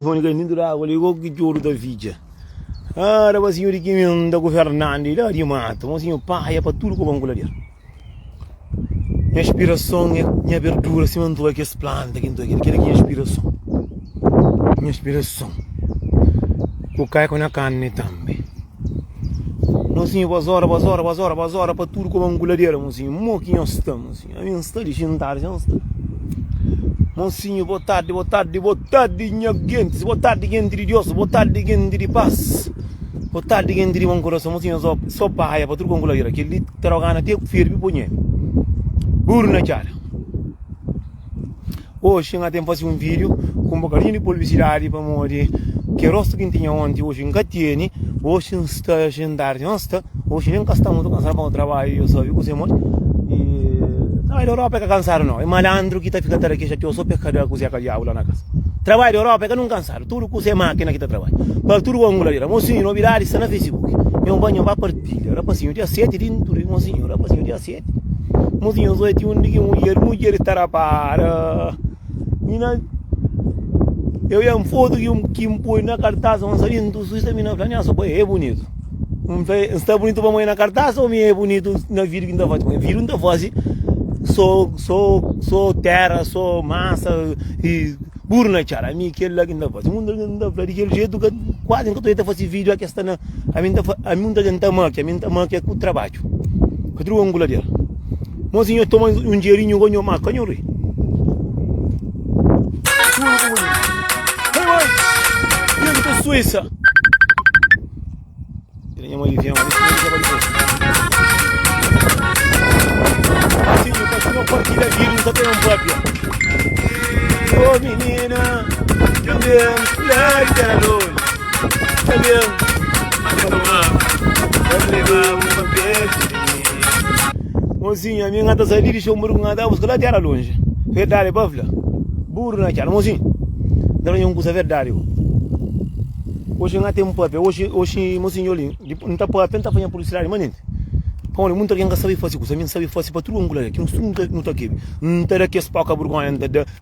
Fone que nindura wali go que juro da vida. Ah, era senhor que me anda governando e lá de mato, mas senhor pai é para tudo com bangular. Minha inspiração, minha abertura, se mantou aqui esse planta, aqui é inspiração. Minha inspiração. O cai com a carne também. Mocinho, bazora, para tudo com bangular, mocinho. Moquinho estamos, mocinho. A minha está de jantar, já está. Mocinho, boa tarde, minha gente, boa tarde, gente de Deus, boa tarde, gente de paz, boa tarde, gente de bom coração, mocinho, só paia, para tudo com goleiro, que ele terá ter firme punha, burna cara. Hoje eu tenho fazer vídeo com um bocadinho de publicidade para morrer, que rosto que tinha ontem, hoje em Gatiene, hoje está a agendar, hoje nem estamos cansado com o trabalho, eu só vi que você morre. Trabalho da Europa é cansado não, é malandro que está ficando aqui, já tem só pecador que você acaba lá na casa. Trabalho da Europa é não cansado, tudo que você é máquina que está trabalhando. Para tudo com a mocinho, novidades está na Facebook. Eu banho para partilha, rapazinho, dia 7 de tudo, mocinho, rapazinho, dia 7. Mocinho, só é de um dia, mulher estará para. Eu ia foto que me põe na cartaz, mas ali não sei se mina planear, só é bonito. Está bonito para mãe na cartaz ou é bonito na vida que está fazendo? Vida não está fazendo. Sou terra, sou massa e burna, cara. A minha que ele aqui não faz. O mundo não faz daquele jeito que quase que eu estou fazendo vídeo aqui está na a minha está máquina com o trabalho. Que tu ângulo dele. Mocinho toma um dinheirinho com o maca, canhão rei. Vem da Suíça. Ele é uma alivião, não partilha vídeo, não está tendo um próprio. Ô menina, também, claro que era longe. Também, vai levar um papel. Mozinho, a minha gata saiu de chão, mas não dá, porque lá era longe. Verdade, bafla. Burro na cara, mozinho. Dá um curso, é verdade. Hoje não tem um papel, hoje, mozinho, não está papel, não está fazendo publicidade, mas olha, muita gente sabe fazer coisa, não sabe fazer para tudo angular, que não está aqui. Não tem aqueles pau vergonha, não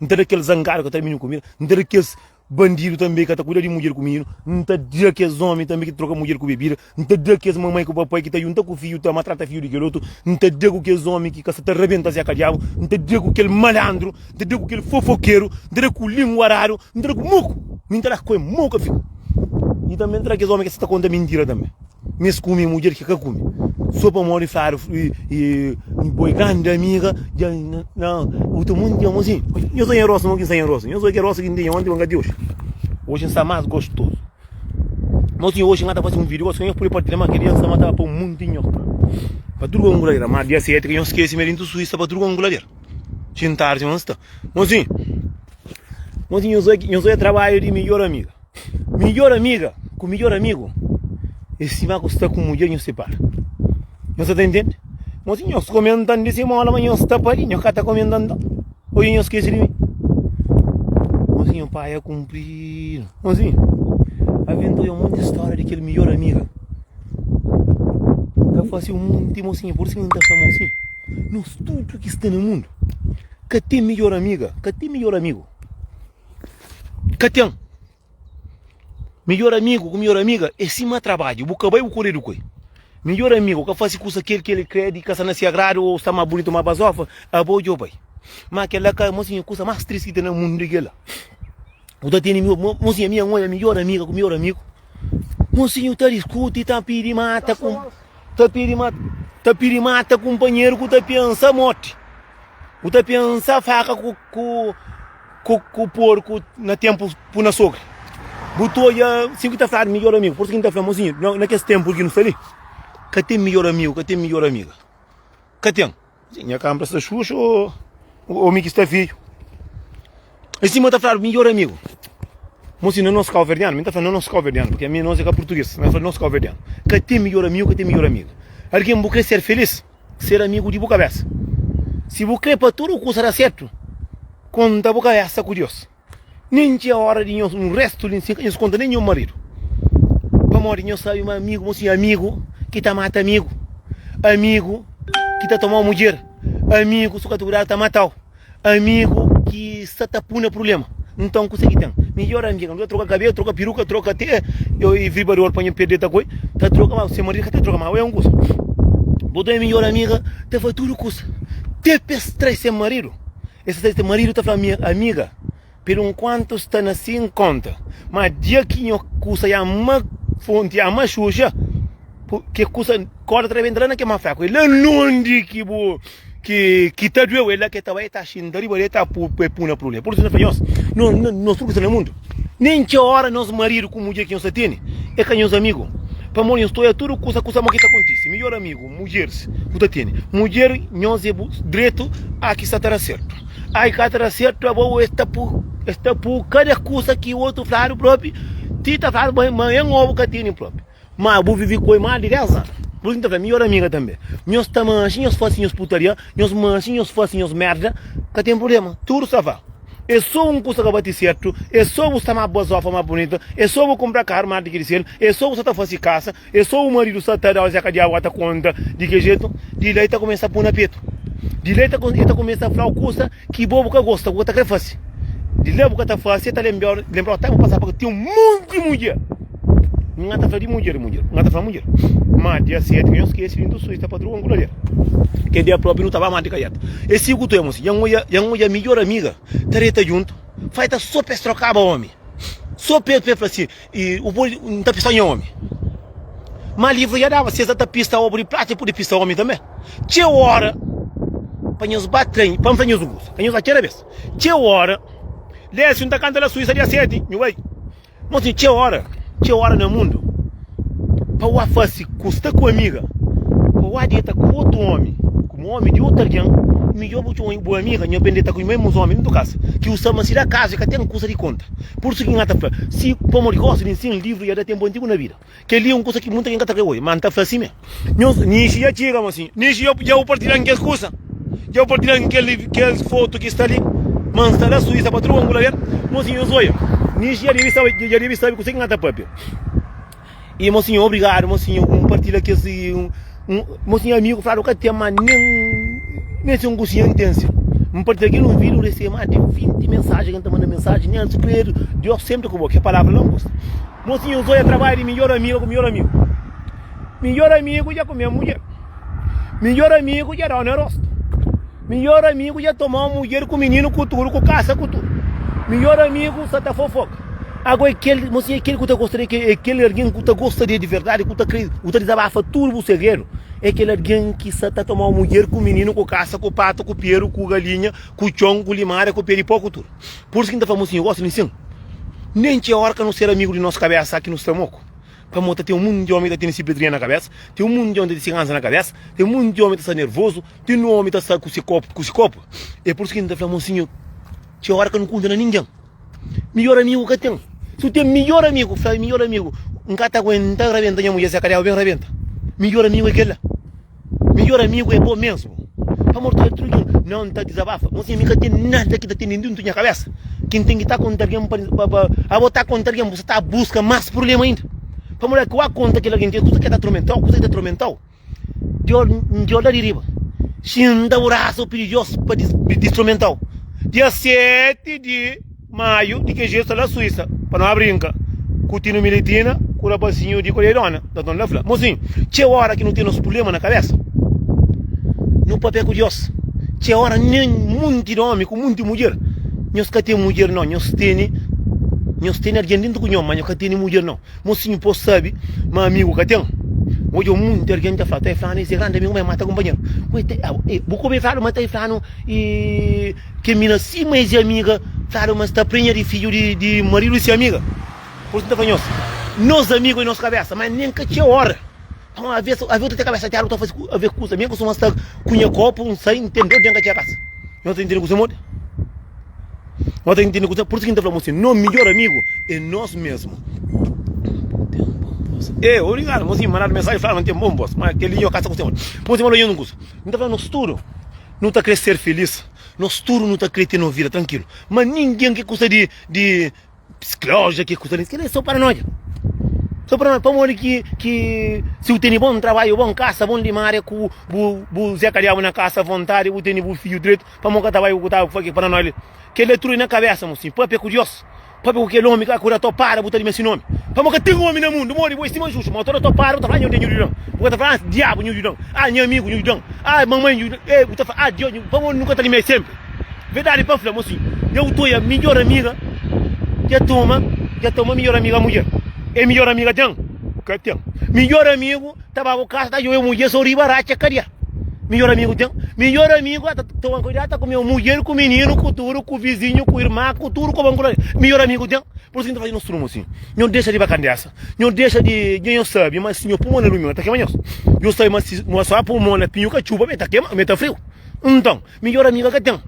tem aqueles zangados que terminam comigo, não tem aqueles bandidos também que estão cuidando de mulher comigo, não tem aqueles homens também que trocam mulher com bebida, não tem aqueles mamãe com o papai que está junto com o filho, está maltrata filho de garoto, não tem aqueles homens que se arrebenta a diabo, não tem aquele malandro, não tem aquele fofoqueiro, não tem aquele linguarário, não tem aquele moco, não tem aquele moco que fica. E também tem aqueles homens que se está contando mentira também. Mesmo come mulher que come. Só para morrer e boi grande amiga, não, o teu mundo é assim. Eu sou em roça, não que sai em roça. Eu sou que roça que tem ontem, vanga de hoje. Hoje está mais gostoso. Mas hoje não está fazendo um vídeo, eu sou por partilhar uma criança, matar para um mundinho. Para tudo anguladeira, mas dia 7 que eu esqueci mesmo do Suíça para tudo anguladeira. Jantar, não está. Mas eu sou trabalho de melhor amiga. Melhor amiga, com melhor amigo. Esse vai custar com mulher não se separa. Você está entendendo? Mas eu estou comentando de cima, mas eu estou parinho, eu estou comentando. Hoje eu esqueci de mim. Mas o pai é cumprir. Mas aventou um monte de história daquele melhor amiga. Que fazia um monte de mocinha, por isso que não está famosinho. Nós tudo que está no mundo. Que tem melhor amiga, que tem melhor amigo. Que tem. Melhor amigo com melhor amiga, é cima trabalho, o que vai o correr do coi. Melhor amigo, que faz coisa que ele crede, que se agrada ou está mais bonito, mais basofa, é bom de ouvir. Mas aquela coisa mais triste que tem no mundo daquela. O da tem mocinha minha mãe é melhor amiga com melhor amigo. Mocinho tá discute, tá pirimata com companheiro que tá pensa morte. O tá pensa faca com o porco na tempo por na sogra. Botou já 50 falar melhor amigo, por isso que não está famosinho, naquele tempo que não está ali. Que tem melhor amigo, que tem melhor amiga. Que tem? Minha câmera está xuxa ou o Mickey está filho. Assim, eu estou falando melhor amigo. Mocinho, não se calverdiano, eu estou falando não se calverdiano, porque a minha não é português, eu falo não se calverdiano. Que tem melhor amigo, que tem melhor amiga. Alguém vai querer ser feliz, ser amigo de boa cabeça. Se você quer para tudo o que será certo, conta a boa cabeça com Deus. Nem tinha hora de um resto de não conta nem o marido. Para morrer, não sabe um amigo, mocinho, amigo que está mata amigo. Amigo que está tomando mulher. Amigo que está matando. Amigo que está tapando problema. Então, o que você tem? melhor amiga, não troca cabelo, troca peruca, troca até, eu e vibrador para perder tá coi, tá troca mas seu marido tá troca mas é um custo. Botou a melhor amiga, te foi tudo custa. Te pestra seu marido. Esse marido tá falando amiga, por enquanto está assim conta, mas dia que eu custa ya uma fonte, ya uma xuxa, que custa corda treve entrando que é mais fraco. Ele não diz que tá doendo, ele que tá vai tá xindari, ele tá puna problema. Por isso nós truques no mundo. Nem que hora nós marido com mulher que nós tem, é que nós amigos. Para morrer estou é tudo coisa que tá acontece. Melhor amigo, mulheres, puta tem. Mulher nós é direito aqui está certo. Aí cá está certo, eu está por cada coisa que o outro fala próprio, tita fala mas é novo que tem próprio. Mas vou viver com mais de 10 anos. Por isso é melhor amiga também. Nós estamos nós fazemos putaria, nós fazemos merda, que tem problema. Tudo se vai. É só um coisa que vai ter certo, é só você mais boa zofa mais bonita, é só você comprar carro mais de que ser, é só você fazer casa, é só o marido só tá dando a água tá conta de que jeito, de lá tá começa a pôr na peito. De lá tá começa a falar coisa que bobo que gosta, que tá querendo fazer. De lá que tá fazendo, tá lembrar o tempo passado porque tem um monte de mulher. Não está falando de mulher, não está falando de mulher. Mas dia 7, eu esqueci do Suíça está para o angularia. Que dia próprio não estava mais de caiata. Esse que tu é, moço,ยังa melhor amiga, treta junto, faz só para trocar o homem. Só para assim, e o boi não está pensando em homem. Mas livre já dava, se você está pista obra e prata, pode pista homem também. Tinha hora, para nos bater, para nos gostar, para nos atirar vez. Tinha hora, desce um da canta da Suíça dia 7, meu vai. Moço, tinha hora no mundo para o fazer custa com amiga para o dieta com outro homem com um homem de outra alguém melhor muito uma boa amiga não pendeta com o mesmo homem não casa que usa mas da casa que tem custa de conta por isso que não está se como gosta de ensinar livro já tem bom tempo na vida que ali um coisa que muita gente está que hoje mas tá assim mesmo nem se já chega assim nem se já o partilhar que coisa já o partilhar que foto que está ali mas está na Suíça para o angularia mocinho zoia nisso já deve saber que você não está papel. E mocinho, obrigado, mocinho, compartilha que esse mocinho amigo fala que tem mas nem se um cozinho intenso. Compartilha aqui no vídeo recebe mais de 20 mensagens, que manda mensagem, nem espero, Deus sempre com que a palavra não gosta. Mocinho, Zoia trabalha de melhor amigo com melhor amigo. Melhor amigo já com minha mulher. Melhor amigo já dá um rosto. Melhor amigo já tomar uma mulher com menino cultura, com caça cultura. Melhor amigo só tá fofoca. Agora aquele, mocinho, aquele que tu gostaria, aquele alguém que tu gostaria de verdade, que tu desabafa tudo o segredo, é aquele alguém que só tá tomando uma mulher com menino, com caça, com pato, com peru, com galinha, com chão, com limária, com peripó, tudo. Por isso que a gente tá mocinho, gosta de sim. Nem tinha hora que não ser amigo de nossa cabeça aqui no estômago. Para montar tem um mundo de homem que tem esse pedrinha na cabeça, tem um mundo de homem que tem esse na cabeça, tem um mundo de homem que está nervoso, tem um homem que está com esse copo. É por isso que a gente tá falando, mocinho, tinha hora que não conta ninguém. Melhor amigo que tem. Se tem melhor amigo, não está aguentando rebenta, minha mulher se acalhar bem rebenta. Melhor amigo é aquele. Melhor amigo é bom mesmo. Para morrer tudo, não está desabafa. Você nunca tem nada que está tendo dentro da minha cabeça. Quem tem que estar contra alguém para botar contra alguém, você está a buscar mais problema ainda. Para morrer que o conta que alguém tem, coisa que está atormentado, coisa que está atormentado. De olhar de riba. Xinda o braço perigoso para destrumentar. Dia 7 de maio, de que jeito na Suíça, para não brincar. Coutinho Militina, com o rapazinho de Colheirona, da Dona Lafla. Mozinho, tinha hora que não tem nosso problema na cabeça. No papel curioso. Tinha hora nem muito homem, com muita mulher. Nós que temos mulher não, nós temos alguém dentro do nós, mas nós temos mulher não. Mozinho, posso saber, meu amigo que tem. Hoje o mundo alguém está falando esse grande amigo vai matar companheiro. Vou comer falo, mas está falando e que mina sim, mas é amiga, falo, mas está prenha de filho de marido e amiga. Por isso está falando, nós amigos em nossa cabeça, mas nem que tinha hora. Então, a vez tu tem cabeça, tem algo que a ver com os amigos, mas está com copo, não sei, entendeu, dentro da casa. Não está entendendo o que você muda? Não está entendendo o que você muda? Por isso que a gente está falando assim, nosso melhor amigo é nós mesmos. Obrigado, mozinho, mandar mensagem falando, não tem bom boss, mas aquele eu caça com o senhor. Mozinho, eu não gosto. Não está falando, nós tudo não está querendo ser feliz, nós tudo não está querendo ter uma vida tranquilo. Mas ninguém que gosta de psicologia, que gosta disso, que é só paranoia. Só paranoia, para morrer que se eu tenho bom trabalho, bom caça, bom limária, com o Zé Cariabo na caça à vontade, eu tenho o filho direito, para morrer trabalho, eu estava paranoia. Que ele é tudo na cabeça, mocinho, pô, é curioso. Para que o homem que cura topar, botar esse nome. Para que tem um homem no mundo, mori, vou estimar justo, mas toda topar, outra fala de Nudão. Outra fala diabo Nudão. Ah, meu amigo Nudão. Ah, mamãe Nudão. Outra fala, ah, Deus, vamos nunca tá ali sempre. Verdade, para falar, moço. Eu tô a melhor amiga. Já toma melhor amiga mulher. É melhor amiga tem. Que tem. Melhor amigo, tava o caso da eu mulher sou ribaracha caria. Melhor amigo tem. Melhor amigo, toma cuidado com meu mulher, com o menino, com tudo, com o vizinho, com o irmão, com tudo, com o banco. Melhor amigo tem. Por isso que a gente faz no strumo assim. Não deixa de bacandeaça. Não deixa de eu sabe, mas se eu pulmão no meu, tá queimando. Eu sei, mas só pulmão na pinho que chuva, tá queimando, tá frio. Então, melhor amiga que tem.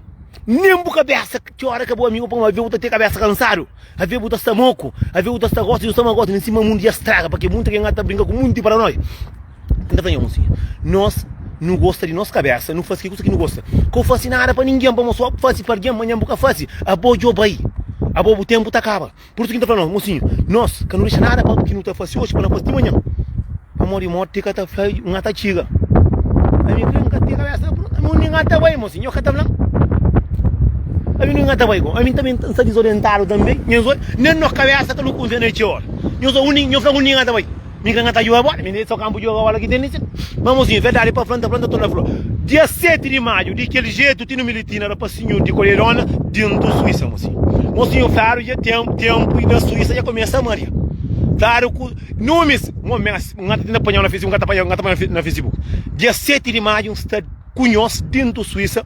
Nem por cabeça, que hora que o amigo para uma vez ter cabeça cansado, a ver botar esta moco, a ver botar esta gosta e o estômago gosta em cima do mundo e estraga, porque muito que engata brinca com muito para nós. Então, venhamos assim. Nós não gosta de nossa cabeça, não faz que coisa que não gosta. Que faz nada para ninguém, para mostrar faz para alguém, amanhã boca faz. A boa job aí. A boa o tempo tá acaba. Por isso que tá falando, mocinho, nós que não deixa nada para que não tá fácil hoje para não fazer de manhã. Amor e morte que tá feio, uma tá chiga. A minha criança tem cabeça, não ninguém tá bem, mocinho, eu que tá falando. A mim não está bem, a mim também está desorientado também. Nem nos cabeça que não conta neste hora. Eu sou único, eu falo único está bem. Me canha está jogando agora, me só campo joga agora aqui dentro. Vamos sim, verdade para planta toda a flor. Dia 7 de maio, daquele jeito, tinha militina para passinho de Coleirona dentro da Suíça, mocinho. Mocinho, claro, já tempo e da Suíça já começa a Maria. Claro, nomes, um gato tem apanhado na Facebook, um gato na Facebook. Dia 7 de maio, está cunhoso dentro da Suíça.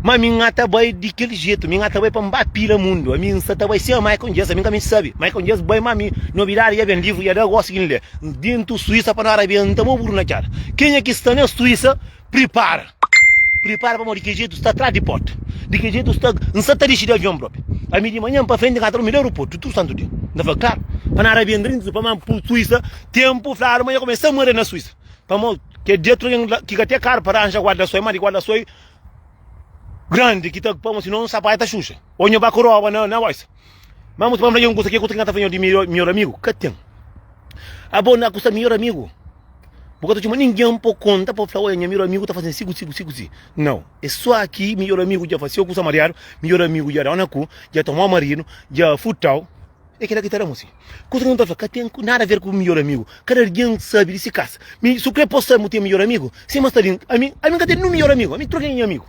Mas minha tá bem daquele jeito, minha tá bem para mbapila mundo, a minha tá bem se mais com Jesus, a minha sabe, mais com Jesus bem mami, novidade já vem livro, já dá gosto de ler, dentro Suíça para a Arábia, não estamos por na cara. Quem é que está na Suíça, prepara para morrer, de que jeito está atrás de porta, de que jeito está, não está de avião próprio. A mim de manhã para frente, encontrar o melhor aeroporto, tudo santo dia, não foi claro, para a Arábia, dentro para a Suíça, tempo, claro, amanhã começa a morrer na Suíça, para que dentro que até caro para arranjar guarda-soi, mas guarda-soi grande que tá como se não sapato Xuxa. Onde vai coroa na voz. Vamos para um coisa que tá fazendo de melhor amigo. Que tem? A boa na custa melhor amigo. Porque tu ninguém por conta para falar, olha, melhor amigo tá fazendo sigo. Não, é só aqui melhor amigo já fazia o curso mariado, melhor amigo já era cu, já tomou marino, já futal. É que era assim. Coisa que não tá falando, que tem nada a ver com o melhor amigo. Cada alguém sabe desse caso. Se o que posso ter melhor amigo, se mas tá a mim que tem no melhor amigo, a mim troquei em amigo.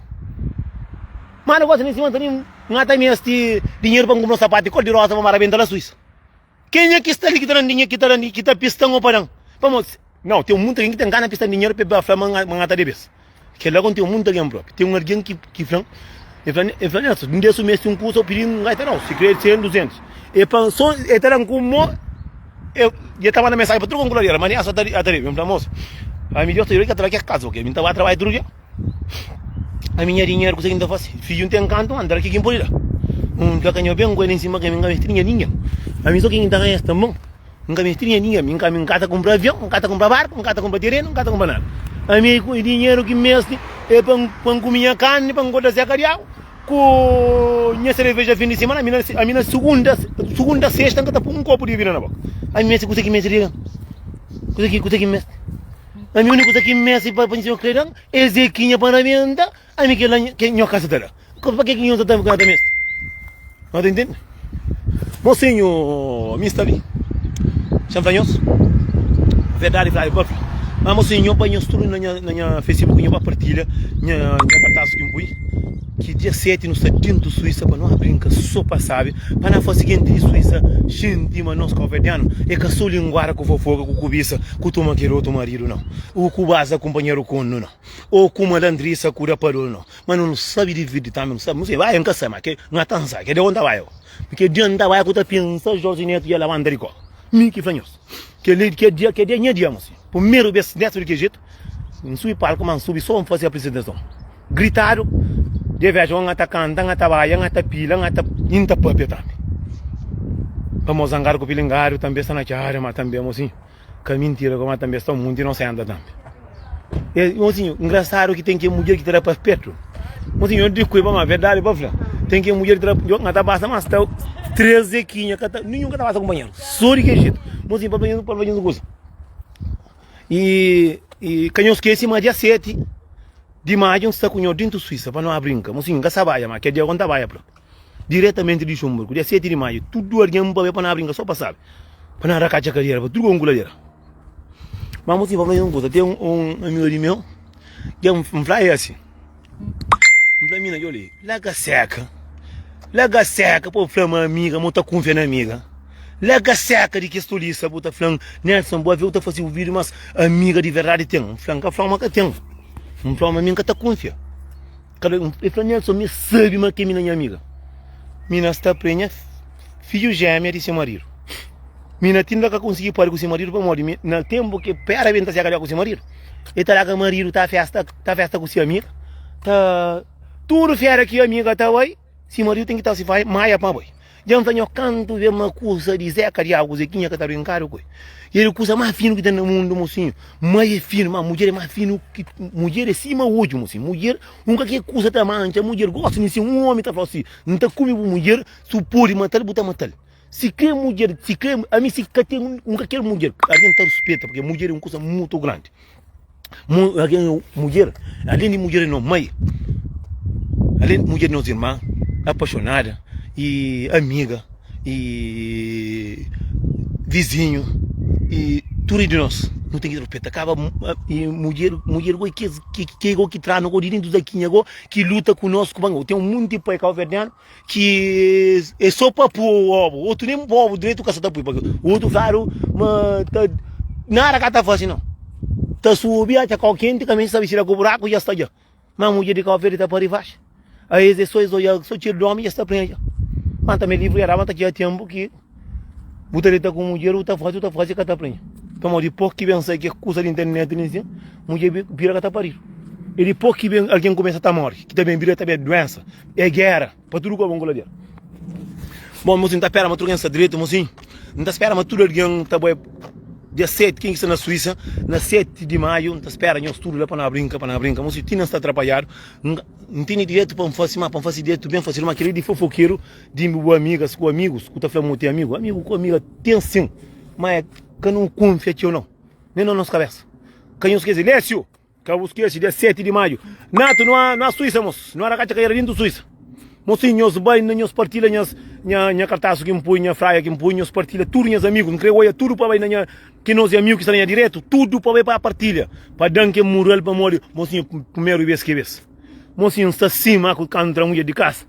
Mas não gosta nem cima, não até me este dinheiro para comprar um sapato de cor de rosa para marabenta na Suíça. Quem é que está ali que está dando dinheiro, que está pistão ou parão? Vamos, não, tem um mundo que tem gana de pistar dinheiro para a flama mangata de vez. Que lá tem um mundo alguém próprio. Tem um alguém que flan, não deixa mesmo um curso pedindo um gaita não, se quer 100, 200. E pensou, e terão como, eu estava na mensagem para tudo com glória, mas nem só até vamos moço. A minha Deus que trabalha casa, ok? Então vai trabalhar todo dia. A minha dinheiro que você ainda faz, filho tem canto, andar aqui quem pode lá. Cacanho bem, coisa em cima que minha mestrinha ninguém. A mim só quem ainda ganha esta mão, minha mestrinha ninguém, minha casa compra avião, minha casa compra barco, minha casa compra terreno, minha casa compra nada. A mim com dinheiro que mestre é para comer carne, para engordar carial, com minha cerveja fim de semana, a minha segunda, sexta, que tá um copo de vinho na boca. A mim coisa que mestre, coisa que mestre. A minha única coisa que me hace para pensar que era é zequinha para a venda, a mim que não casa dela. Para que não está cada mês? Não entende? Mocinho, me está ali. Champanhos? Verdade, verdade, por favor. Mas mocinho, para nós tudo na Facebook, para partilha, na cartaz que eu fui, que dia 7 no dentro da Suíça, para não brincar, só para sabe, para não fazer seguinte de Suíça, gente, mas nós converdiano, é que só linguara com fofoca, com cobiça, com toma que outro marido, não. Ou com base companheiro com não. Ou com uma landriça, cura parou, não. Mas não sabe dividir também, não sabe, não sei, vai em casa, mas que não é tão sabe, que de onde vai eu? Porque de onde vai eu, que tu pensa, Jorge Neto e a lavanderico. Me que fanhos. Que dia, mocinho. Primeiro vez dentro de que jeito, não subi palco, mas subi só fazer a apresentação. Gritaram, de vez em quando canta, ngata baia, ngata pila, ngata inta papel também. Vamos zangar com o pilingário também está na área, mas também mocinho. Que mentira, como também está muito não se anda também. E mocinho, engraçado que tem que mulher que terá para perto. Mocinho, eu digo que é uma verdade, para falar. Tem que mulher que terá, ngata basta, mas está 13 quinha, nenhum que basta companheiro. Só de que jeito. Mocinho, para fazer um coisa. E quem eu esqueci, mas dia 7 de maio está com o dentro da Suíça, para não brincar. Mocinho, que sabaia, mas que dia onde vai, bro. diretamente de Chumburgo, dia 7 de maio, tudo alguém para não brincar, só passar. Para não arrancar a carreira, para tudo com guladeira. Mas mocinho, vamos fazer uma coisa, tem um amigo de meu, que é um flyer assim. Um flyer mina, eu li, larga seca, pô, flama amiga, monta confiança na amiga. Larga seca de que estou ali, sabe, tá falando, Nelson, boa ver, tá fazendo o vídeo, mas amiga de verdade tem, um flama que tem. Um flama amiga que tá confiança. Eu falei, Nelson, me sabe, mas que minha amiga. Mina está prenha, filho gêmea de seu marido. Mina tinha que conseguir parar com seu marido para morrer. No tempo que pera bem tá chegando com seu marido. E tá lá com o marido, tá festa com sua amiga. Tá tudo fera que a amiga tá aí. Seu marido tem que estar se vai maia para boi. Já não tenho canto ver uma coisa de Zeca de algo, Zequinha que tá brincando com ele. E ele coisa mais fino que tem no mundo, mocinho. Mais é fino, mas mulher é mais fino que mulher é cima hoje, mocinho. Mulher, nunca que coisa tá mancha, mulher gosta de ser um homem tá falando assim, não tá comendo mulher, supor matar, botar matar. Se quer mulher, se quer, a mim se quer nunca quer mulher, alguém tá respeita, porque mulher é uma coisa muito grande. Mulher, além de mulher não mãe, além de mulher não irmã, apaixonada e amiga e vizinho e tudo de nós não tem que respeitar, acaba e mulher que traz no dentro daqui que luta conosco, tem um monte de pai calverdiano que é só para pôr o ovo, outro nem o ovo direito que está pôr, o outro claro, mas nada que está fazendo não, tá subir até qualquer que também sabe tirar o buraco e já está já, mas mulher de calverdi está para baixo, aí é só tira do homem e já está presa. Mas também livro era mas aqui há tempo que botareta com mulher outra fase que está presa. Então depois que vem que coisa de internet assim, mulher vira que tá parido. E depois que vem alguém começa a estar morto, que também vira também doença, é guerra, para tudo que é bom. Bom, mocinho, tá espera, mas tudo direito, mocinho. Não tá espera, mas tudo alguém tá bom. Dia 7, quem está na Suíça, na 7 de maio, não tá espera, nós tudo lá para não brincar, mocinho, tinha está atrapalhado, não tem direito para fazer direito bem fazer, mas querer de fofoqueiro, de amigas, com amigos, que tá falando tem amigo com amiga tem sim, mas que não confia ou não, nem na nossa cabeça. Quem os esquece, Lécio, que eu esqueci, dia 7 de maio, nato, não há Suíça, moço, não há cá cair dentro da Suíça. Mocinho, nós bem, nós partilha, nós cartaz que me põe, nós fraia que me põe, nós partilha, tudo, meus amigos, não creio, olha, tudo para bem, que nós amigos que estão aí direto, tudo para bem para partilha, para dar que moral para morrer, mocinho, primeiro vez que vez. Mocinho, está acima, com a mulher de casa,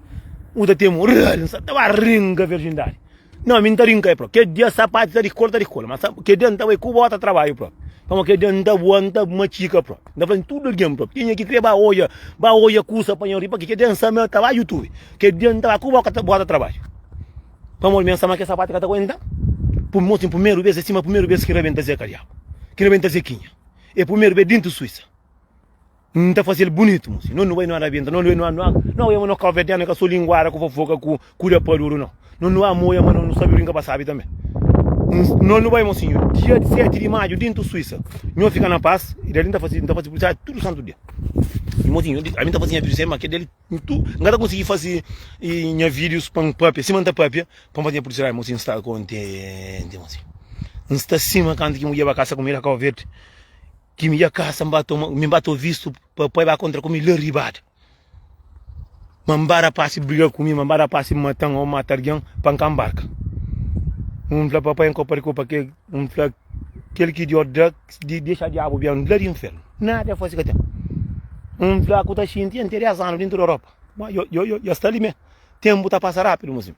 o da temor, está a ringa virgindade. Não, me não ringa, pro, que dia sapato está de cola, mas que dia não está com bota trabalho, pro. Como que dia não está voando, uma chica, pro. Não fazendo tudo alguém, pro. Tinha que criar baoia cursa para ripa, que dia não está trabalho, YouTube, que dia não está com bota trabalho. Vamos ver se que sapato que está aguentando. Por moço, primeiro vez, acima, primeiro vez que rebenta Zé Cariaco, que rebenta Zequinha. É primeiro vez dentro da Suíça. Não está fazendo bonito, moço. Não vai no arrebenta, não é no calverdiano, que a sua linguara, com fofoca, com cura paduro, não. Não há moia, mas não sabe brincar para sabe também. Não vai, mocinho. Dia 7 de maio, dentro da Suíça. Não fica na paz, e ele está fazendo publicidade tudo santo dia. E, mocinho, a mim está fazendo publicidade, mas que dele, não está conseguindo fazer vídeos para um papi, cima da papi, para fazer publicidade, mocinho, está contente, mocinho. Não está acima, quando que mulher vai caçar comigo, a verde, que me ia caçar, me bato visto, para ir contra comigo, ribado. Mambara passe briga comigo, mambara passe matando ou matar alguém para cambarca. Fala papai em copa que fala aquele que deixa diabo bem no de inferno. Nada faz que tem. Fala que tá xinti interessante dentro da Europa. Mas eu está ali mesmo. Tempo tá passar rápido, mocinho.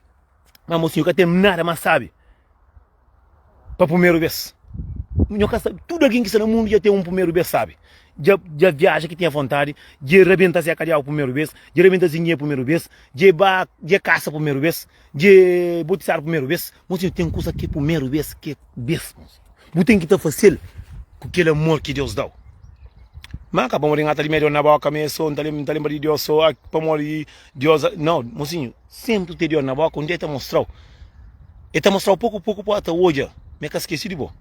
Mas mocinho que tem nada mais sabe. Para primeiro vez. Tudo alguém que está no mundo já tem um primeiro vez sabe. Já viaja que tem vontade, já rebenta se a cadeia o primeiro vez, já rebenta se o primeiro vez, já caça o primeiro vez, já botizar o primeiro vez. Mocinho, tem coisa que é primeiro vez, que é vez, mocinho. Você tem que estar fácil com aquele amor que Deus dá. Mas acabamos de engatar de meio na boca, não está lembrando de Deus, só para morrer Deus. Não, mocinho, sempre tem Deus na boca, onde ele está mostrando. Ele está mostrando pouco para hoje, mas que esqueci de boa.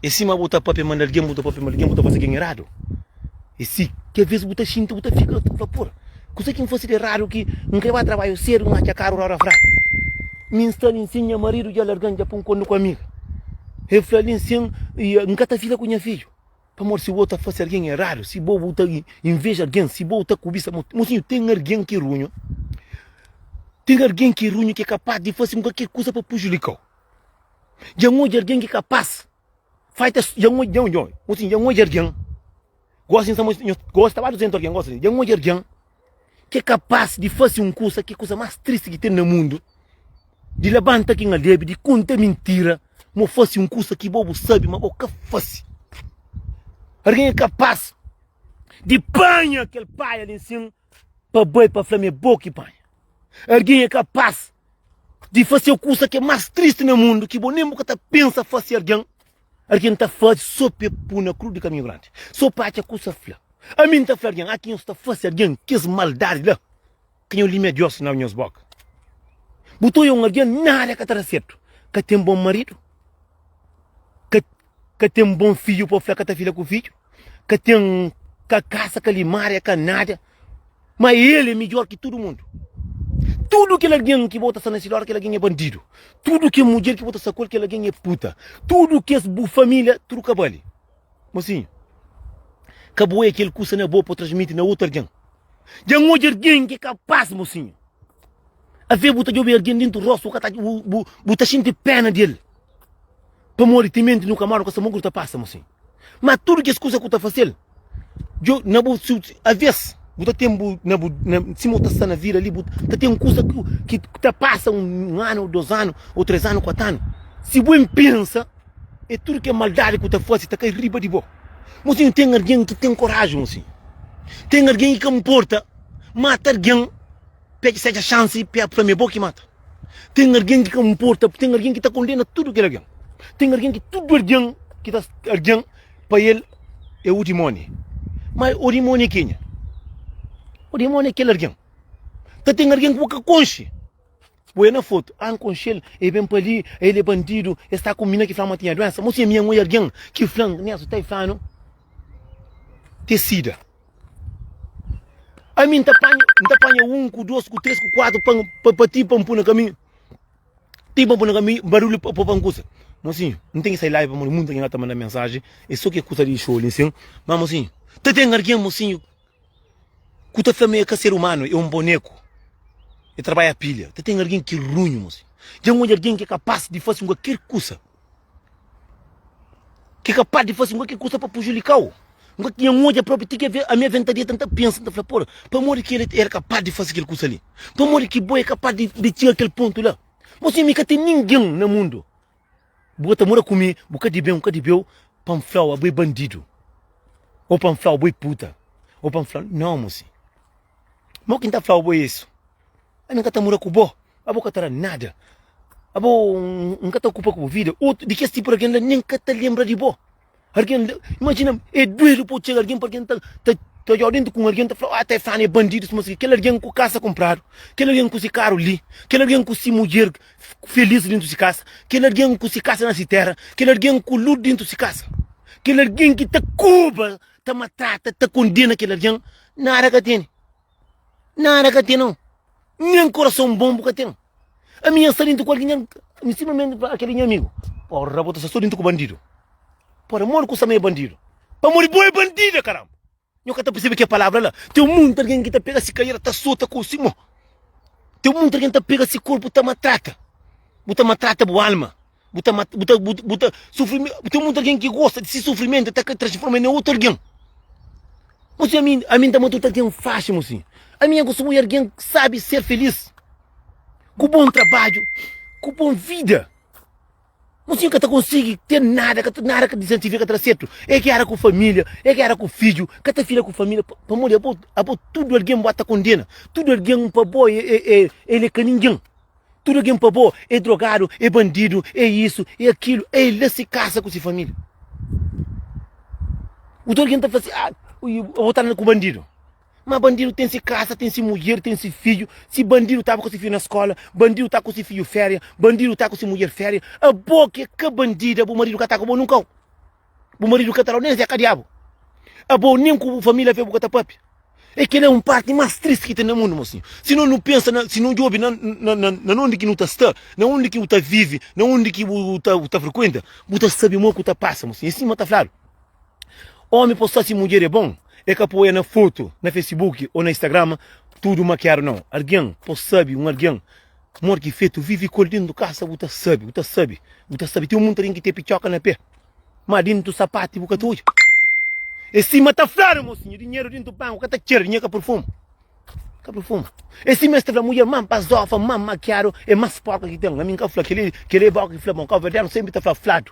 E se me botar papel, manda alguém botar papel, alguém botar fazer alguém errado. E se, que às vezes botar xinto, botar fica, porra. Coisa que fosse de raro que não quer vai trabalhar cedo, não acha caro, hora fraco. Me ensina marido de alargando, já põe quando com amiga. Eu falei assim, nunca tá filha com minha filho. Para morrer se o outro fazer alguém errado, se vou botar inveja alguém, se vou botar cobiça, mocinho, tem alguém que runho. Tem alguém que runho que é capaz de fazer qualquer coisa para prejudicar. Já não é alguém que é capaz. Faz já não é alguém. Assim, já não é alguém. Gosta de dizendo alguém, gosta de alguém que é capaz de fazer uma coisa, que é a coisa mais triste que tem no mundo. De levantar quem é deve, de contar mentira, mas fazer uma coisa que bobo sabe, mas bobo que faz. Alguém é capaz de panha aquele pai ali em cima para boi, para flame boca e panha. Alguém é capaz de fazer a coisa que é mais triste no mundo, que nem nunca pensa fazer alguém. Alguém está fazendo só para pôr na cruz de caminho grande. Só para a coisa flá. A mim está falando, aqui está fazendo alguém que é maldade lá. Que é o limite de Deus na minha boca. Botou eu alguém nada que está certo. Que tem um bom marido. Que tem um bom filho para falar que está filha com o filho. Que tem que casa, que limária, que nada. Mas ele é melhor que todo mundo. Tudo que alguém que bota nesse lugar, que alguém é bandido. Tudo que mulher que bota essa cor, que alguém é puta. Tudo que é família, tudo acaba ali. Mocinho, acabou aquele que não é bom para transmitir na outra alguém. Já não é alguém que é capaz, mocinho. A ver, bota alguém dentro do rosto, bota gente pena dele. Para morrer, tem mente no camarão, que essa mão passa, mocinho. Mas tudo que as coisas que está fazendo, a vez, você tem se você na vida ali, você tem uma coisa que passa um ano, 2 anos, ou 3 anos, 4 anos. Se você pensa, é tudo que é maldade que você faz, está caindo riba de boa. Mas tem alguém que tem coragem, assim. Tem alguém que importa, mata alguém, pede seja chance, para minha boca e mata. Tem alguém que importa, tem alguém que está condena tudo que é alguém. Tem alguém que tudo alguém que está alguém para ele é o demônio. Mas o demônio é quem? O demônio é aquele alguém. Tem alguém que boca conche. Põe na foto, conche ele, ele vem para ali, ele é bandido, ele está com mina que fala tinha doença. Mas se é minha mãe alguém que fala, nessa está falando, tecida. A mim tá apanha 1, 2, 3, 4 para ti para pôr no caminho. Tipo para pôr no caminho, barulho para pôr coisa. Mocinho, não tem que sair live para o mundo que está mandando mensagem. É só que é coisa de show, assim. Mas mocinho, tem alguém, mocinho, que está também é ser humano, é um boneco. E trabalha a pilha. Tem alguém que ruim, mocinho. Tem alguém que é capaz de fazer qualquer coisa. Que é capaz de fazer qualquer coisa para prejudicar. Que um olho próprio tem que ver a minha ventaria tanta pensa, tanta fala, porra, para morrer que ele era capaz de fazer aquele coisa ali. Para morrer que boi é capaz de tirar aquele ponto lá. Mocinho, nunca tem ninguém no mundo. Bota mora comigo, bocado de bem, para falar, boi bandido. Ou para falar, boi puta. Ou para falar, não, mocinho. Mas quem está falando boi isso? Eu nunca está mora com o bo. A boca está nada. A bo nunca está ocupado com a vida. Outro, de que esse tipo de alguém nem está lembra de bo. Alguém, imagina, é doido para chegar alguém, porque está olhando com alguém, está falando, até fã é bandido, mas aquele alguém com casa comprado, aquele alguém com esse carro ali, aquele alguém com esse mulher feliz dentro de casa, aquele alguém com esse casa na terra, aquele alguém com luz dentro de casa, aquele alguém que está cuba, está matata, está condena aquele alguém, nada que tem. Nada que tem, não. Nem coração bom que tem. A minha está dentro com alguém, simplesmente aquele amigo, porra, bota só dentro com bandido. Para morrer com essa bandido. Para morrer boa é bandida, caramba. Eu quero perceber que a palavra lá. Tem um mundo alguém que está pega se cair, está solta com o cimo. Tem um mundo alguém que está pega esse corpo, está matrata. Buta matrata boa alma. Buta sofrimento. Tem um mundo alguém que gosta desse sofrimento, está que transforma em outro alguém. Mas a mim está muito alguém fácil, assim. A minha gosto de alguém que sabe ser feliz. Com bom trabalho, com boa vida. Não sei que tu consegue ter nada que desantifica que certo. É que era com família, é que era com filho, que tu filha com família, para morrer, tudo alguém bota condena, tudo alguém para boa ele é que ninguém. Tudo alguém para boa é drogado, é bandido, é isso, é aquilo, ele se casa com sua família. O alguém está fazendo, eu vou estar com bandido. Mas bandido tem-se casa, tem-se mulher, tem-se filho. Se bandido estava com seu filho na escola, bandido está com seu filho férias, bandido está com sua mulher férias. A boca é que bandida, o marido que está com o nunca. O marido que está lá nem é diabo. A boa nem com a família vê o que está papi. É que ele é um parte mais triste que tem no mundo, mocinho. Se não pensa, se não ouve na onde que não está, na onde que você vive, na onde que você frequenta, você sabe o que você passa, mocinho. Em cima está claro. Homem postar se mulher é bom. É que apoia na foto, na Facebook ou na Instagram, tudo maquiar não. Alguém, pô, sabe, alguém, mor que feito, vive colhendo do caça, você sabe. Tem um monte que tem pichoca na pé. Mas dentro do sapato, você tudo. E cima tá flaro, mocinho, dinheiro dentro do banco, tá cheiro, dinheiro que perfume. E cima está a mulher, mam, pazofa, mam, maquiaro, é mais porca que tem. A mim, que fala, que ele boca, que fala, que verdade, sempre tá flado.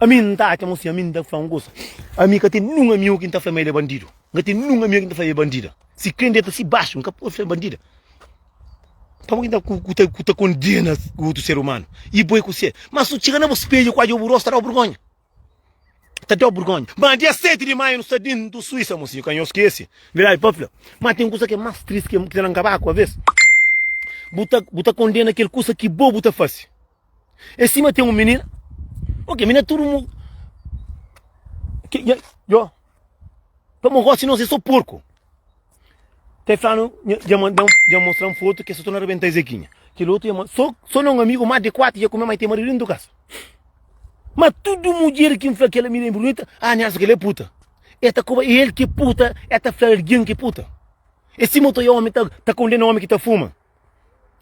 A mim não tá, mocinho, a mim não tá falando gosto. A mim que tem nenhum amigo que tá falando ele é bandido. Que tem nenhum amigo que tá falando ele é bandida. Se quem dentro se baixo, nunca pode falar bandida. Para que tá condena o outro ser humano. E boi com você. Mas se chega no espelho, quase o rosto está vergonha. Tá dando vergonha. Mas dia 7 de maio no estadinho do Suíça, mocinho, que eu esqueci. Virar pafla. Mas tem coisa que é mais triste que não acabar com a vez. Buta condena aquele coisa que bobo tá fácil. Em cima tem um menino. Ok, menina todo mundo. Eu. Para morrer se não ser só porco. Tá falando, já mostrar uma foto que só estou na arrebentar Zequinha. Que outro só não amigo mais de 4 já comeu mais tem marido do caso. Mas tudo mulher que fala que ela menina bonita, nessa que ele é puta. Esta coisa ele que puta, esta fala alguém que puta. Esse motor homem tá condenando o homem que tá fuma.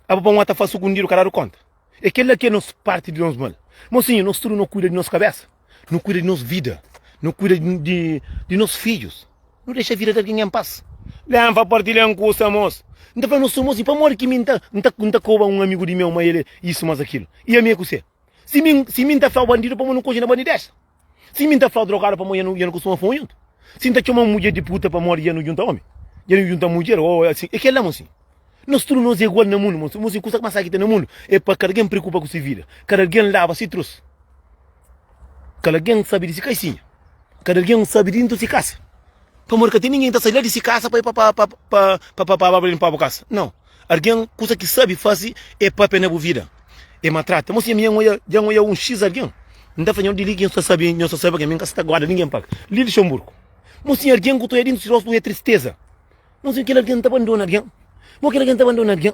A papai tá fazendo com dinheiro, o cara não conta. É aquele que nos parte de nós mal. Mocinho, nós tudo não cuida de nossa cabeça, não cuida de nossa vida, não cuida de nossos filhos. Não deixa a vida de alguém em paz. Leva partilhar um curso, moço. Não tá falando só moço, para morrer que não tá cobra um amigo de meu, mas ele isso, mas aquilo. E a minha com você. Se mim tá falando bandido, para morrer não coisa na bandidez. Se mim tá falando drogado, para morrer não costuma fumar junto. Se tá chamando mulher de puta, para morrer não junta homem. Já não junta mulher, ou assim. É que é lá, moço. Nós tudo nós é igual no mundo, moço. Moço, coisa que mais aqui tem no mundo é para cada alguém preocupa com sua vida. Cada alguém lava, se trouxe. Cada alguém sabe de se caicinha. Cada alguém sabe de dentro se casa. Para morrer que ninguém tá saindo de se casa para ir para limpar a casa. Não. Alguém, coisa que sabe fazer é para pena a vida. É maltrata. Moço, minha mãe já é um X alguém. Não tá fazendo de liga, não sabe que a minha casa está guarda, ninguém paga. Lili Luxemburgo. Moço, alguém que tu é dentro se rosto é tristeza. Moço, que alguém tá abandonando alguém. Porque alguém está abandonando alguém.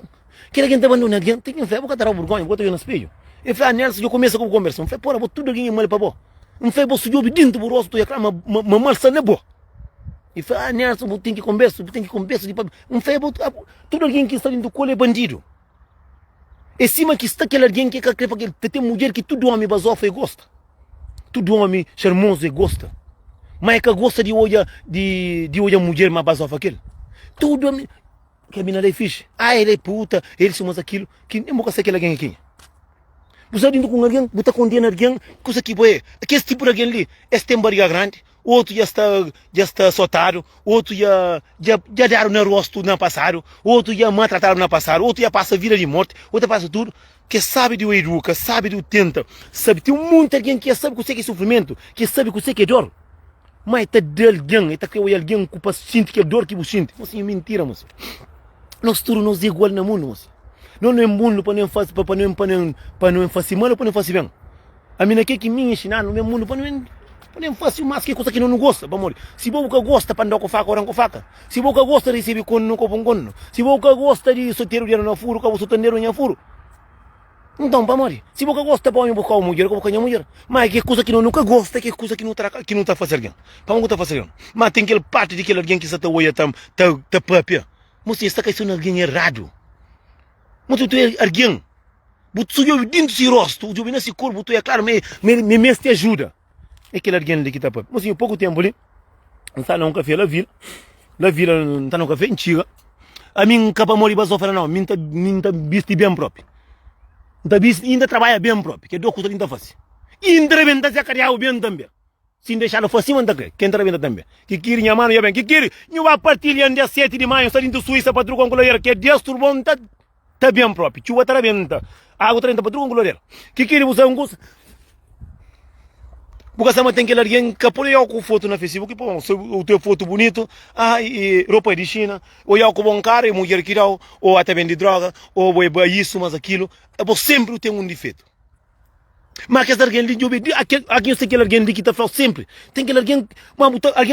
Que alguém está abandonando alguém. Tem que ver, vou catar o vergonha, vou ter no espelho. E fala, Nelson, eu começo com a conversa. Não fala, porra, vou tudo alguém mal para boa. Não fala, vou subir dentro do rosto, tu ia claro, mas mal sana é boa. E fala, Nelson, vou ter que conversa. Não fala, tudo alguém que está dentro do colo é bandido. E cima que está aquele alguém que tem mulher que todo homem basofa e gosta. Todo homem charmoso e gosta. Mas é que gosta de olhar mulher mais basofa aquele. Todo homem. Que a mina é fixe. Ele é puta, ele somos aquilo. Que nem vou ser aquele alguém aqui. Você indo com alguém, você condena alguém, coisa que boa. Aquele tipo de alguém ali, esse tem barriga grande, outro já está soltado, outro já deram no rosto no passado, outro já maltrataram no passado, outro já passa vida de morte, outro passa tudo. Que sabe do educa, sabe do tenta, sabe. Tem muito alguém que sabe que você que é sofrimento, que sabe que você que é dor. Mas está de alguém, está que alguém que sente que é dor que você sente. Moço, é mentira, moço. Nós todos nós igual no mundo, moço. Não é mundo para não fazer mal ou para não fazer bem. A minha que me ensinar no meu mundo para não fazer mais que coisa que não gosta, para morrer. Se você gosta para andar com faca, ora com faca. Se você gosta de receber com cono. Se você gosta de solteiro dinheiro no furo, que você solteiro no furo. Então, para morrer. Se você gosta para buscar uma mulher, colocar uma mulher. Mas que coisa que não nunca gosta, que coisa que não está fazendo alguém. Para não está fazendo. Mas tem aquele parte de aquele alguém que está olhando tá papia. Você está caçando alguém errado. Mas tu é alguém. Você subiu dentro desse rosto, você nesse corpo, tu é claro, me te ajuda. É aquele alguém ali que está papia. Mas em pouco tempo ali, não está num café na vila não está num café antiga. A mim não capa morrer para sofrer não, mim tá visto bem próprio. Ainda trabalha bem próprio, que é do que ainda faz. Ainda reventa se acarrear bem também. Se deixar no fácil, manda que entra bem também. Que quer minha mano, bem, que quer, não vai partilhar dia 7 de maio, saindo do Suíça para trocar com colher, que é 10 turbão, tá bem próprio. Chuva tá bem, tá. Água 30 para trocar com colher. Que quer usar um gosto. Porque sama tem que alguém que apoia com foto na Facebook, pô, o teu foto bonito, e roupa de China, ou eu com bom cara, e mulher que dá, ou até vende droga, ou isso, mas aquilo, sempre tem um defeito. Mas que alguém ali, alguém sei que alguém ali que está falando sempre, tem que alguém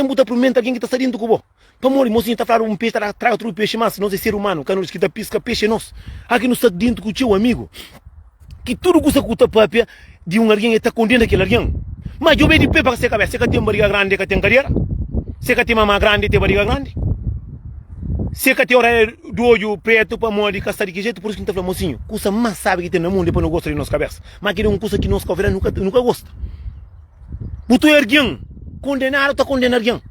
botar para mente alguém que está saindo com o para morrer, mocinho está falando um peixe, traz outro peixe, mas nós é ser humano, que nós que está pisca peixe nós, aqui não está dentro com o teu amigo, que tudo que você custa papel de um alguém está condenando aquele alguém. Mas eu vejo de pé para você cabeça, você que tem barriga grande, que tem carreira, você que tem mamãe grande, tem barriga grande. Se que tem hora do olho preto para morrer de castar de que jeito, por isso que a gente fala, mocinho, coisa mais sabe que tem no mundo, depois não gosta de nossa cabeça. Mas que é uma coisa que nós governa nunca gosta. Botou alguém, condenar ou está condenar alguém.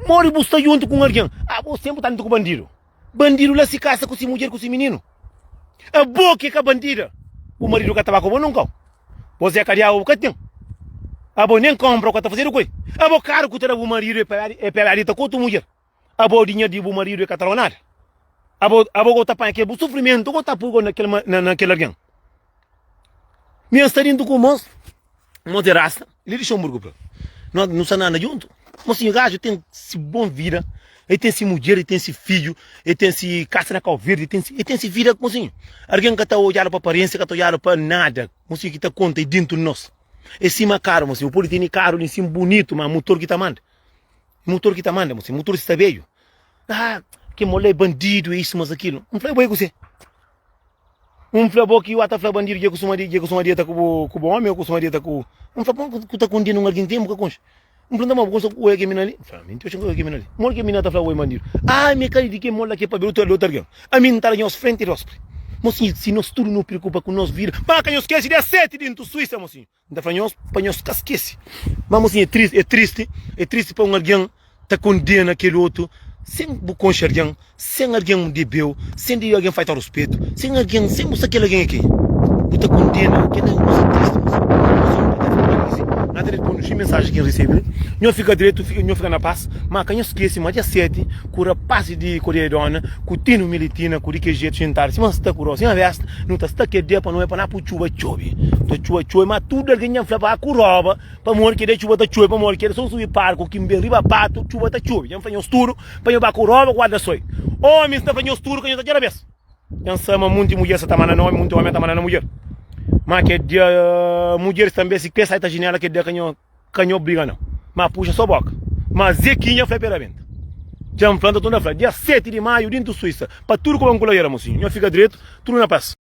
Mori busta junto com alguém. Ah, você sempre está junto com bandido. Bandido lá se casa com essa mulher, com esse menino. A boca que é bandida. O marido que estava com nunca. Você é cariado o que tem. A boa nem compra o que está fazendo o que. A boa caro que terá o marido é peladita com a tua mulher. A boa dinheiro de o marido é catalonado. A boa está para aquele sofrimento que está por naquele alguém. Minha estaria com o moço. Moço de raça. Ele deixou um burgo. Não está nada junto. Mas o gajo tem esse bom vida. Ele tem esse mulher, ele tem esse filho, ele tem esse caça na cal verde, ele tem esse vida, mocinho. Alguém que está olhando para a aparência, que está olhando para nada, mocinho, que está conta aí dentro de nós. É cima caro, mocinho. O poli tem caro, em cima bonito, mas motor que está manda. Motor que está manda, mocinho. Motor está veio. Ah, que mulher bandido, isso, mas aquilo. Um flebo aí com você. Um flebo que o outro flebo bandido, que costuma dieta com o homem, ou costuma dieta com... Um flebo que está com dinheiro, alguém tem, porque um problema com o que mina ali. Faminte, eu chamo que mina ali. Mol que mina tá falando o bandido. Ah, me cai de que mola que para ver o outro alguém. A mim tá ali aos frente rospre. Mocinho, se nós tudo não preocupa com nós vida, para que nós esquece de 7 dentro da Suíça, mocinho. Não falando para nós esquece. Mas mocinho, é triste para um alguém tá condena aquele outro. Sem bucon alguém, sem alguém de beu, sem de alguém faz respeito, sem alguém, sem mostrar aquele alguém aqui. Puta condena, que não é triste, mocinho. Nada responde a mensagem que recebe. Não fica direito, não fica na paz. Mas quem esquece, mas dia 7, cura passe de Coreia-Dona, com o tino militina, com o que jeito jantar. Se você está curioso, se não veste, não está que dia para não é para não chuva chove. Chuva, mas tudo alguém já fala para roba, para morrer que de chuva está chuva, para morrer que só subir parco, que me riba pato, chuva está chuva. Já faz um estudo, para ir para roba, guarda só. Homem está fazendo estudo, que já está de vez. Já sama muito mulher essa tamana não, muito homem tamana na mulher. Mas que dia mulheres também se pensa essa janela que dia canhão briga não. Mas puxa só boca. Mas zequinha foi pela venda. Já planta toda a frente. Dia 7 de maio dentro da Suíça. Para tudo como um coleira, mocinho. Não fica direito, tudo na paz.